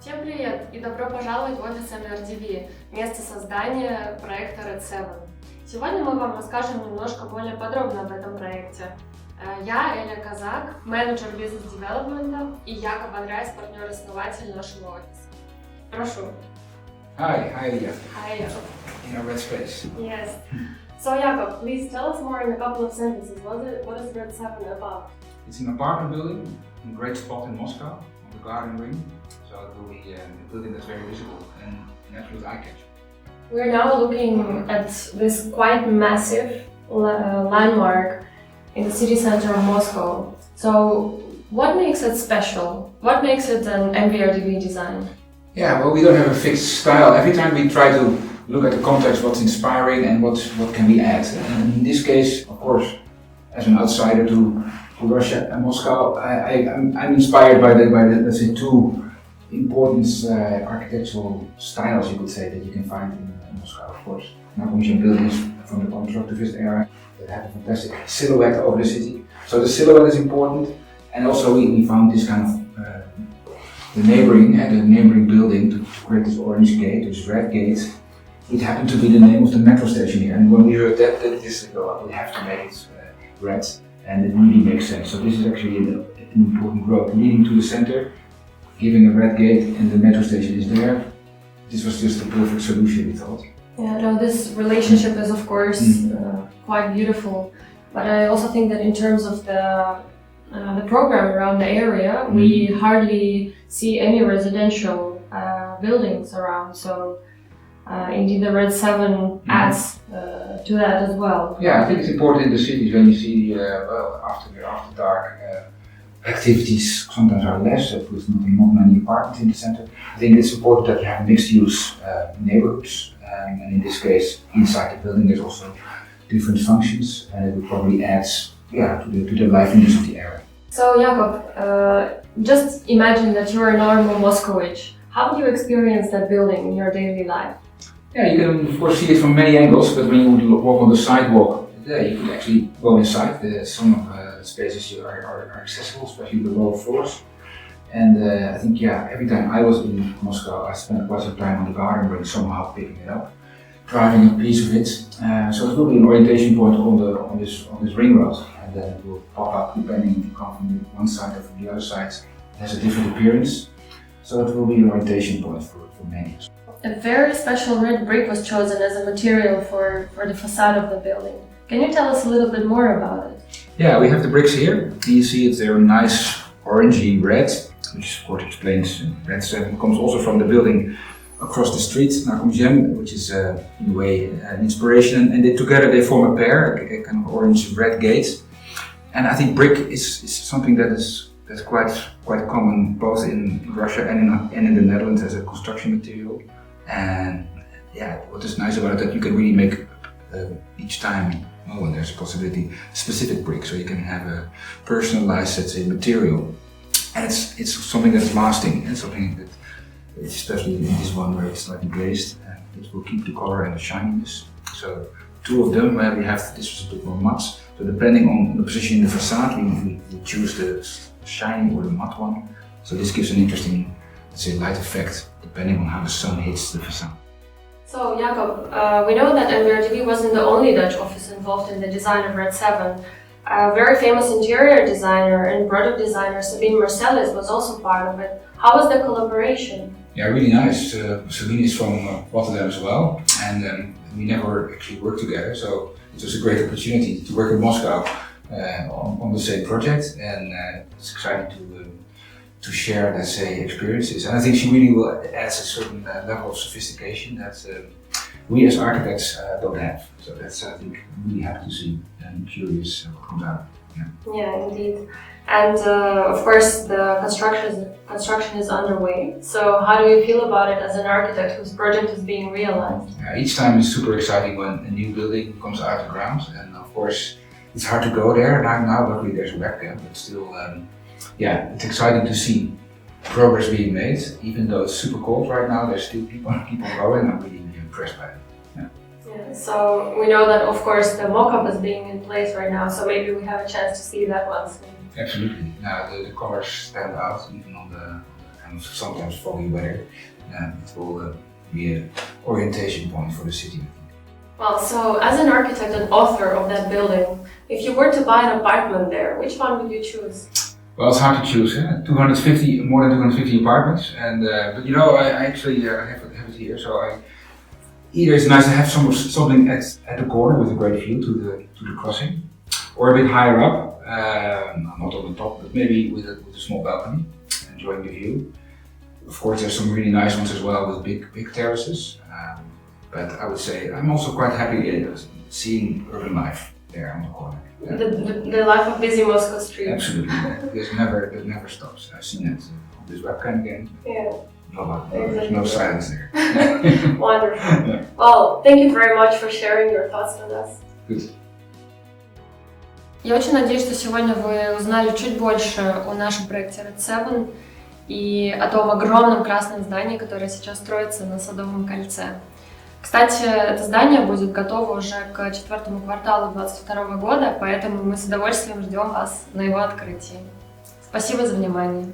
Всем привет и добро пожаловать в офис MVRDV, место создания проекта RED7. Сегодня мы вам расскажем немножко более подробно об этом проекте. Я Элija Kozak, менеджер бизнес-девелопмента, и Jacob van Rijs, партнер-основатель нашего офиса. Прошу. Hi Elija. Hi, Jacob. In our red space. Yes. So Jacob, please tell us more in a couple of sentences. What is RED7 about? It's an apartment building in a great spot in Moscow, on the garden ring. So it will be a building that's very visible and an absolute eye-catcher. We're now looking at this quite massive landmark in the city center of Moscow. So what makes it special? What makes it an MVRDV design? Yeah, well, we don't have a fixed style. Every time we try to look at the context, what's inspiring and what can we add. And in this case, of course, as an outsider to Russia and Moscow, I'm inspired by the let's say two important architectural styles, you could say, that you can find in Moscow, of course. Now, buildings from the constructivist era that have a fantastic silhouette over the city. So the silhouette is important, and also we found this kind of the neighboring building to create this orange gate, this red gate. It happened to be the name of the metro station here, and when we heard that we have to make it red, and it really makes sense. So this is actually an important road leading to the center, giving a red gate, and the metro station is there. This was just the perfect solution, we thought. Yeah, no, this relationship is of course quite beautiful, but I also think that in terms of the program around the area, we hardly see any residential buildings around. So indeed, the RED7 adds to that as well. Yeah, I think it's important in the cities when you see after dark activities sometimes are less, with not many apartments in the center. I think it's important that you have mixed-use neighborhoods, and in this case, inside the building there's also different functions, and it will probably add to the liveliness of the area. So Jacob, just imagine that you're a normal Moscowite. How do you experience that building in your daily life? Yeah, you can of course see it from many angles, but when you walk on the sidewalk, you can actually go inside. Some of the spaces are accessible, especially the lower floors. And I think every time I was in Moscow, I spent quite some time on the garden ring, somehow picking it up, driving a piece of it. So it will be an orientation point on this ring road, and then it will pop up depending if you come from one side or from the other side. It has a different appearance, so it will be an orientation point for many. A very special red brick was chosen as a material for the facade of the building. Can you tell us a little bit more about it? Yeah, we have the bricks here. You see it, they're nice orangey red, which of course explains RED7 comes also from the building across the street, Nakomjem, which is in a way an inspiration, and together they form a pair, a kind of orange-red gate. And I think brick is something that's quite common both in Russia and in the Netherlands as a construction material. And what is nice about it that you can really make each time when there's a possibility specific brick, so you can have a personalized, let's say, material, and it's something that's lasting and something that, especially in this one where it's slightly glazed, it will keep the color and the shininess. So two of them where we have this was a bit more matte. So depending on the position in the facade, we choose the shiny or the matte one. So this gives an interesting, let's say, light effect depending on how the sun hits the facade. So Jacob, we know that MVRDV wasn't the only Dutch office involved in the design of RED7. A very famous interior designer and product designer Sabine Marcellus was also part of it. How was the collaboration? Yeah, really nice. Sabine is from Rotterdam as well, and we never actually worked together, so it was a great opportunity to work in Moscow on the same project, and it's exciting to share, let's say, experiences. And I think she really will add a certain level of sophistication that we as architects don't have. So that's, I think, really happy to see and curious what comes out. Yeah, indeed. And of course, the construction is underway. So how do you feel about it as an architect whose project is being realized? Each time is super exciting when a new building comes out of the ground, and of course, it's hard to go there now. Luckily, there's a webcam, but still. It's exciting to see progress being made, even though it's super cold right now. There's still keep on going. I'm really impressed by it. Yeah, so we know that of course the mock-up is being in place right now, so maybe we have a chance to see that once. Absolutely. Now the colors stand out even on the and sometimes foggy weather, it will be an orientation point for the city. Well, so as an architect and author of that building, if you were to buy an apartment there, which one would you choose? Well, it's hard to choose. More than 250 apartments, and but you know, I actually have it here. So either it's nice to have something at the corner with a great view to the crossing, or a bit higher up, not on the top, but maybe with a small balcony, enjoying the view. Of course, there's some really nice ones as well with big terraces. But I would say I'm also quite happy seeing urban life there on the corner. Yeah. The life of busy Moscow street. Absolutely, it never stops. I've seen it on this webcam again. Yeah. There's no silence there. Wonderful. Yeah. Well, thank you very much for sharing your thoughts with us. Good. Я очень надеюсь, что сегодня вы узнали чуть больше о нашем проекте RED7 и о том огромном красном здании, которое сейчас строится на Садовом кольце. Кстати, это здание будет готово уже к 4-му кварталу 2022 года, поэтому мы с удовольствием ждем вас на его открытии. Спасибо за внимание.